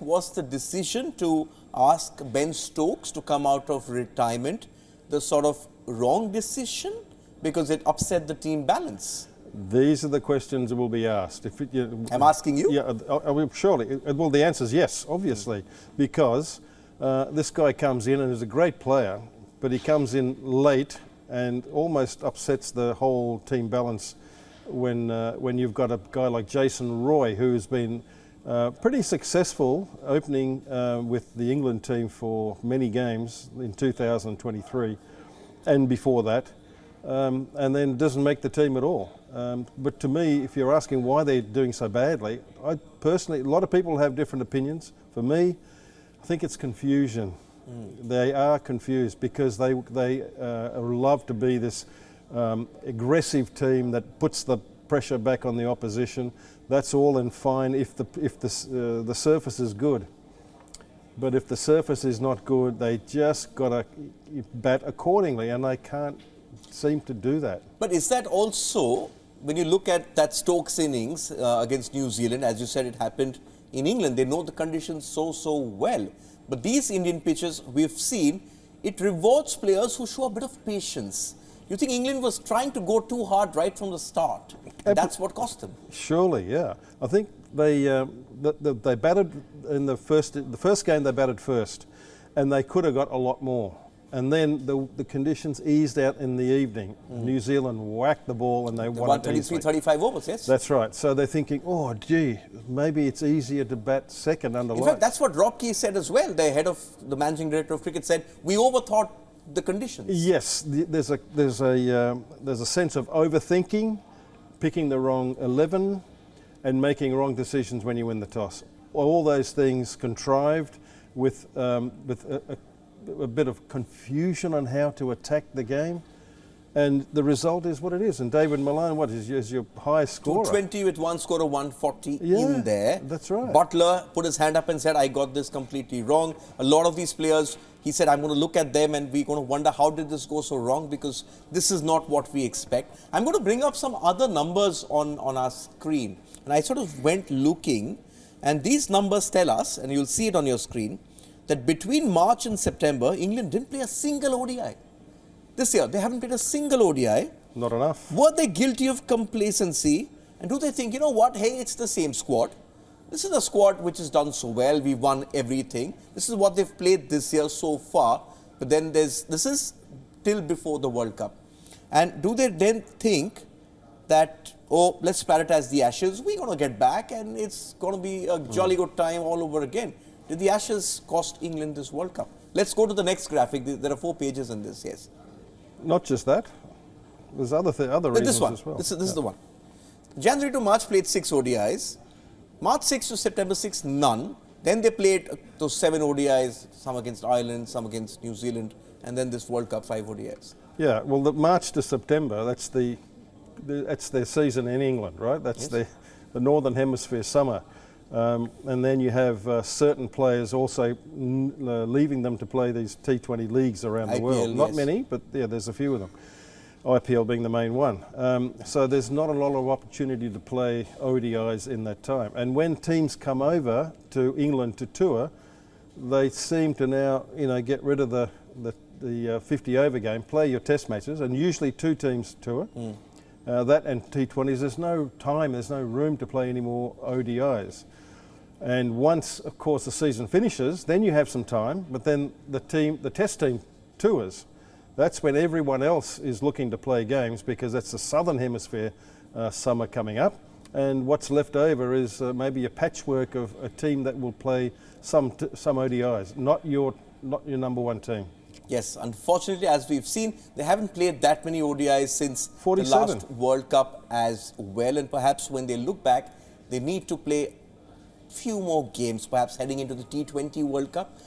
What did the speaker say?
was the decision to ask Ben Stokes to come out of retirement the sort of wrong decision because it upset the team balance? These are the questions that will be asked. I'm asking you? Yeah, surely. Well, the answer is yes, obviously, because this guy comes in and is a great player, but he comes in late and almost upsets the whole team balance when you've got a guy like Jason Roy, who's been pretty successful opening with the England team for many games in 2023 and before that, and then doesn't make the team at all. But to me, if you're asking why they're doing so badly, I personally, a lot of people have different opinions. For me, I think it's confusion. They are confused because they love to be this aggressive team that puts the pressure back on the opposition. That's all and fine if the surface is good. But if the surface is not good, they just got to bat accordingly, and they can't seem to do that. But is that also, when you look at that Stokes innings against New Zealand, as you said, it happened in England, they know the conditions so well. But these Indian pitches we've seen, it rewards players who show a bit of patience. You think England was trying to go too hard right from the start? That's what cost them. Surely, yeah. I think they batted in the first game. They batted first, and they could have got a lot more. And then the conditions eased out in the evening. New Zealand whacked the ball and they won 33-35 overs, yes? That's right. So they're thinking, oh, gee, maybe it's easier to bat second under lights. In fact, that's what Rob Key said as well. The head of the managing director of cricket said, we overthought the conditions. Yes, there's a sense of overthinking, picking the wrong 11 and making wrong decisions when you win the toss. All those things contrived with a bit of confusion on how to attack the game, and the result is what it is. And David Malone, what is your highest scorer? 220 with one score of 140 in there. That's right. Buttler put his hand up and said, I got this completely wrong. A lot of these players, he said, I'm going to look at them and we're going to wonder how did this go so wrong, because this is not what we expect. I'm going to bring up some other numbers on our screen. And I sort of went looking, and these numbers tell us, and you'll see it on your screen, that between March and September, England didn't play a single ODI. This year, they haven't played a single ODI. Not enough. Were they guilty of complacency? And do they think, you know what, hey, it's the same squad. This is a squad which has done so well. We've won everything. This is what they've played this year so far. But then this is till before the World Cup. And do they then think that, oh, let's prioritize the Ashes. We're going to get back and it's going to be a jolly good time all over again. Did the Ashes cost England this World Cup? Let's go to the next graphic. There are 4 pages in this, yes. Not just that. There's other reasons as well. This is the one. January to March played 6 ODIs. March 6 to September 6, none. Then they played those 7 ODIs, some against Ireland, some against New Zealand, and then this World Cup 5 ODIs. Yeah, well, the March to September, that's their season in England, right? That's the Northern Hemisphere summer. And then you have certain players also leaving them to play these T20 leagues around the world. Not many, but yeah, there's a few of them. IPL being the main one. So there's not a lot of opportunity to play ODIs in that time. And when teams come over to England to tour, they seem to now, get rid of the 50-over game, play your test matches, and usually 2 teams tour. That and T20s, there's no time, there's no room to play any more ODIs. And once, of course, the season finishes, then you have some time, but then the test team tours. That's when everyone else is looking to play games, because that's the Southern Hemisphere summer coming up. And what's left over is maybe a patchwork of a team that will play some ODIs, not your number one team. Yes, unfortunately, as we've seen, they haven't played that many ODIs since 47. the last World Cup as well. And perhaps when they look back, they need to play a few more games, perhaps heading into the T20 World Cup.